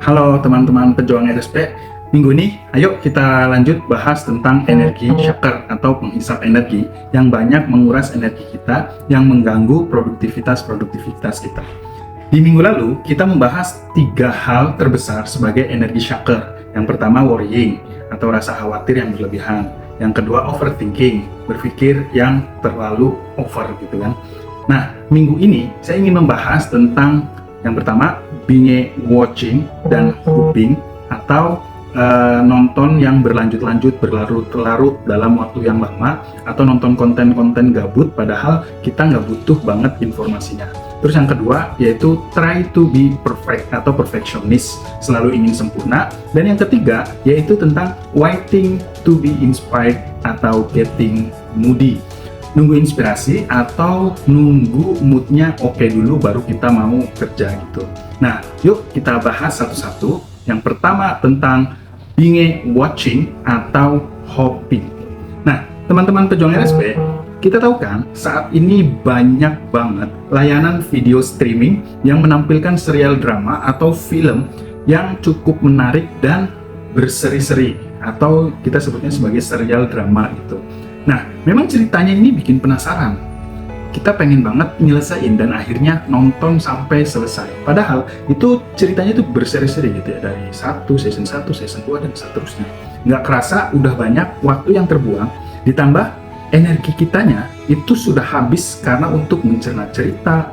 Halo teman-teman pejuang RSP, minggu ini ayo kita lanjut bahas tentang energi shaker atau penghisap energi yang banyak menguras energi kita, yang mengganggu produktivitas kita. Di minggu lalu kita membahas 3 hal terbesar sebagai energi shaker. Yang pertama worrying atau rasa khawatir yang berlebihan. Yang kedua overthinking, berpikir yang terlalu over gitu kan. Nah, minggu ini saya ingin membahas tentang yang pertama binge watching dan hooping atau nonton yang berlanjut-lanjut, berlarut-larut dalam waktu yang lama, atau nonton konten-konten gabut padahal kita nggak butuh banget informasinya. Terus yang kedua yaitu try to be perfect atau perfectionist, selalu ingin sempurna. Dan yang ketiga yaitu tentang waiting to be inspired atau getting moody, nunggu inspirasi atau nunggu moodnya oke dulu baru kita mau kerja gitu. Nah, yuk kita bahas satu-satu. Yang pertama tentang binge watching atau hopping. Nah, teman-teman pejuang RSP, kita tahu kan saat ini banyak banget layanan video streaming yang menampilkan serial drama atau film yang cukup menarik dan berseri-seri, atau kita sebutnya sebagai serial drama gitu. Nah, memang ceritanya ini bikin penasaran. Kita pengen banget nyelesain dan akhirnya nonton sampai selesai. Padahal itu ceritanya itu berseri-seri gitu ya, dari season 1, season 2, dan seterusnya. Nggak kerasa udah banyak waktu yang terbuang, ditambah energi kitanya itu sudah habis karena untuk mencerna cerita,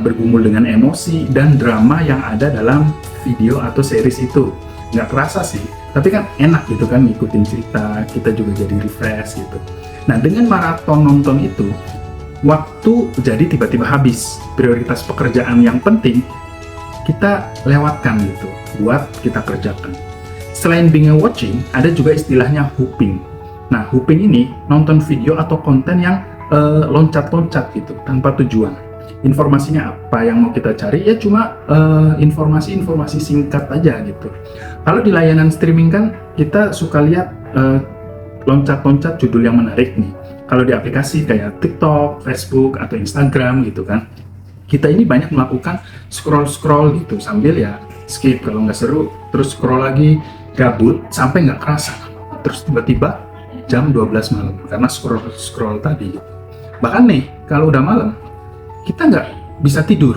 bergumul dengan emosi, dan drama yang ada dalam video atau series itu. Nggak kerasa sih, tapi kan enak gitu kan ngikutin cerita, kita juga jadi refresh gitu. Nah, dengan maraton nonton itu, waktu jadi tiba-tiba habis. Prioritas pekerjaan yang penting kita lewatkan gitu buat kita kerjakan. Selain binge watching, ada juga istilahnya hooping. Nah, hooping ini nonton video atau konten yang loncat-loncat gitu tanpa tujuan. Informasinya apa yang mau kita cari? Ya cuma informasi-informasi singkat aja gitu. Kalau di layanan streaming kan kita suka lihat loncat-loncat judul yang menarik nih. Kalau di aplikasi kayak TikTok, Facebook, atau Instagram gitu kan, kita ini banyak melakukan scroll-scroll gitu sambil ya skip kalau nggak seru, terus scroll lagi, gabut sampai nggak kerasa. Terus tiba-tiba jam 12 malam karena scroll tadi gitu. Bahkan nih, kalau udah malam, kita nggak bisa tidur.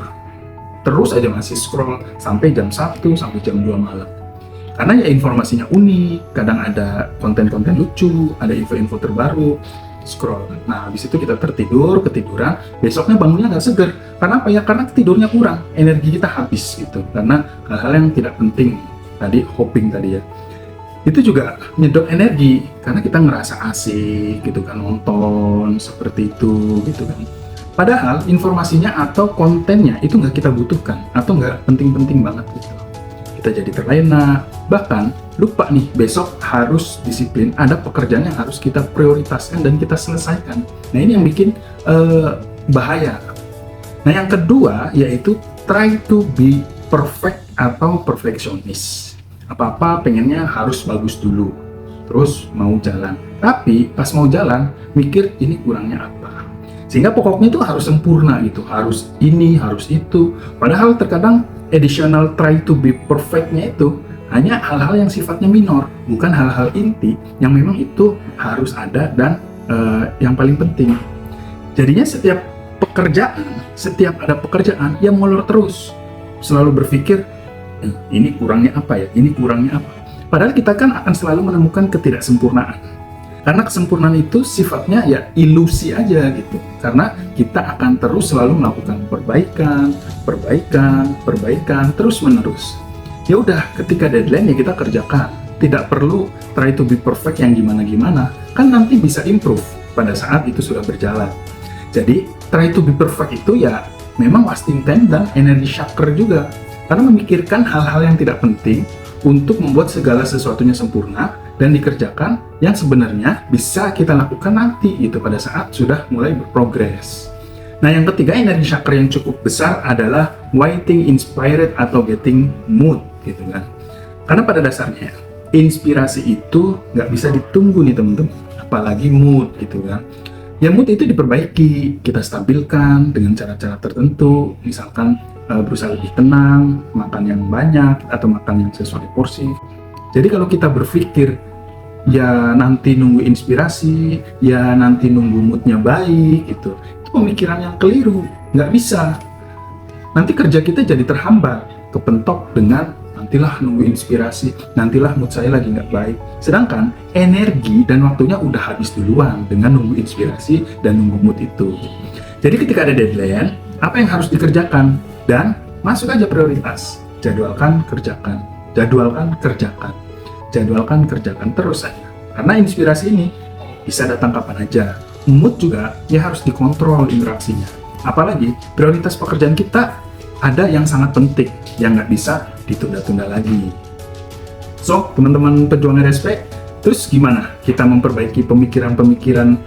Terus aja masih scroll sampai jam 1, sampai jam 2 malam. Karena ya informasinya unik, kadang ada konten-konten lucu, ada info-info terbaru, scroll. Nah, habis itu kita ketiduran, besoknya bangunnya nggak seger. Karena apa ya? Karena tidurnya kurang, energi kita habis gitu. Karena hal-hal yang tidak penting, tadi hopping tadi ya. Itu juga nyedot energi, karena kita ngerasa asik gitu kan, nonton seperti itu gitu kan. Padahal informasinya atau kontennya itu nggak kita butuhkan, atau nggak penting-penting banget gitu. Kita jadi terlena, bahkan lupa nih besok harus disiplin, ada pekerjaan yang harus kita prioritaskan dan kita selesaikan. Nah, ini yang bikin bahaya. Nah, yang kedua yaitu try to be perfect atau perfectionist. Apa-apa pengennya harus bagus dulu, terus mau jalan. Tapi pas mau jalan, mikir ini kurangnya apa. Sehingga pokoknya itu harus sempurna gitu, harus ini, harus itu. Padahal terkadang additional try to be perfect-nya itu hanya hal-hal yang sifatnya minor, bukan hal-hal inti yang memang itu harus ada dan yang paling penting. Jadinya setiap ada pekerjaan yang molor terus, selalu berpikir ini kurangnya apa ya, ini kurangnya apa. Padahal kita kan akan selalu menemukan ketidaksempurnaan. Karena kesempurnaan itu sifatnya ya ilusi aja gitu. Karena kita akan terus selalu melakukan perbaikan terus menerus. Ya udah, ketika deadline ya kita kerjakan. Tidak perlu try to be perfect yang gimana-gimana. Kan nanti bisa improve pada saat itu sudah berjalan. Jadi try to be perfect itu ya memang wasting time dan energi shaker juga. Karena memikirkan hal-hal yang tidak penting untuk membuat segala sesuatunya sempurna dan dikerjakan yang sebenarnya bisa kita lakukan nanti gitu pada saat sudah mulai berprogres. Nah, yang ketiga energi shaker yang cukup besar adalah waiting inspired atau getting mood gitu kan. Karena pada dasarnya inspirasi itu nggak bisa ditunggu nih teman-teman, apalagi mood gitu kan. Ya mood itu diperbaiki, kita stabilkan dengan cara-cara tertentu, misalkan berusaha lebih tenang, makan yang banyak atau makan yang sesuai porsi. Jadi kalau kita berpikir ya nanti nunggu inspirasi, ya nanti nunggu moodnya baik gitu, itu pemikiran yang keliru. Nggak bisa. Nanti kerja kita jadi terhambat, kepentok dengan nantilah nunggu inspirasi, nantilah mood saya lagi nggak baik. Sedangkan energi dan waktunya udah habis duluan dengan nunggu inspirasi dan nunggu mood itu. Jadi ketika ada deadline, apa yang harus dikerjakan? Dan masuk aja prioritas. Jadwalkan, kerjakan. Jadwalkan, kerjakan. Jadwalkan, kerjakan terus saja. Karena inspirasi ini bisa datang kapan aja. Mood juga ya harus dikontrol interaksinya. Apalagi prioritas pekerjaan kita ada yang sangat penting yang nggak bisa ditunda-tunda lagi. So, teman-teman pejuang RSP, terus gimana kita memperbaiki pemikiran-pemikiran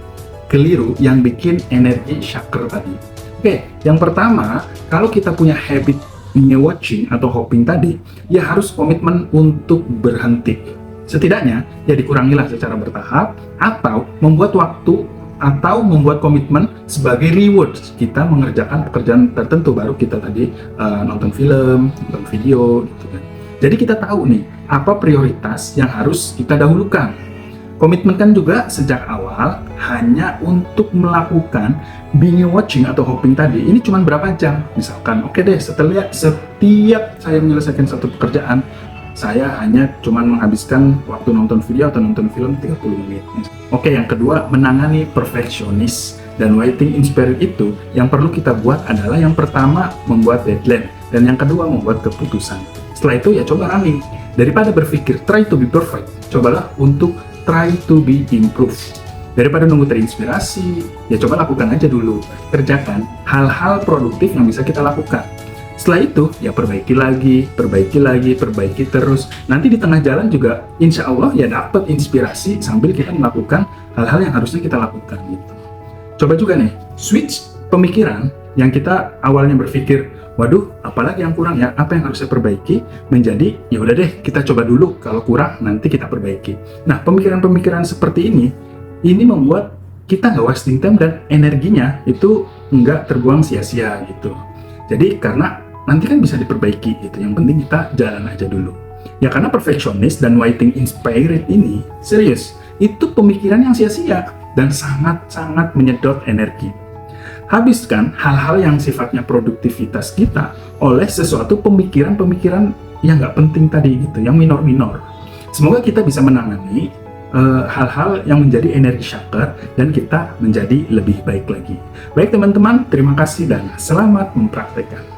keliru yang bikin energi shaker tadi? Oke, yang pertama, kalau kita punya habit watching atau hopping tadi, ya harus komitmen untuk berhenti. Setidaknya, ya dikurangilah secara bertahap, atau membuat waktu atau membuat komitmen sebagai reward kita mengerjakan pekerjaan tertentu, baru kita tadi nonton film, nonton video gitu kan. Jadi kita tahu nih apa prioritas yang harus kita dahulukan. Komitmen kan juga sejak awal hanya untuk melakukan binge watching atau hopping tadi ini cuma berapa jam. Misalkan oke deh, setiap saya menyelesaikan satu pekerjaan, saya hanya cuma menghabiskan waktu nonton video atau nonton film 30 menit. Oke, yang kedua, menangani perfeksionis dan waiting in spirit itu yang perlu kita buat adalah yang pertama membuat deadline dan yang kedua membuat keputusan. Setelah itu ya coba running. Daripada berpikir try to be perfect, cobalah untuk try to be improve. Daripada nunggu terinspirasi, ya coba lakukan aja dulu. Kerjakan hal-hal produktif yang bisa kita lakukan. Setelah itu, ya perbaiki lagi, perbaiki terus. Nanti di tengah jalan juga, insya Allah ya dapat inspirasi sambil kita melakukan hal-hal yang harusnya kita lakukan gitu. Coba juga nih, switch pemikiran yang kita awalnya berpikir, waduh, apalagi yang kurang ya, apa yang harus saya perbaiki, menjadi ya udah deh, kita coba dulu, kalau kurang nanti kita perbaiki. Nah, pemikiran-pemikiran seperti ini membuat kita nggak wasting time dan energinya itu nggak terbuang sia-sia gitu. Jadi karena nanti kan bisa diperbaiki gitu, yang penting kita jalan aja dulu. Ya karena perfeksionis dan waiting in spirit ini serius, itu pemikiran yang sia-sia dan sangat-sangat menyedot energi. Habiskan hal-hal yang sifatnya produktivitas kita oleh sesuatu pemikiran-pemikiran yang nggak penting tadi gitu, yang minor-minor. Semoga kita bisa menangani hal-hal yang menjadi energi shaker dan kita menjadi lebih baik lagi. Baik teman-teman, terima kasih dan selamat mempraktekkan.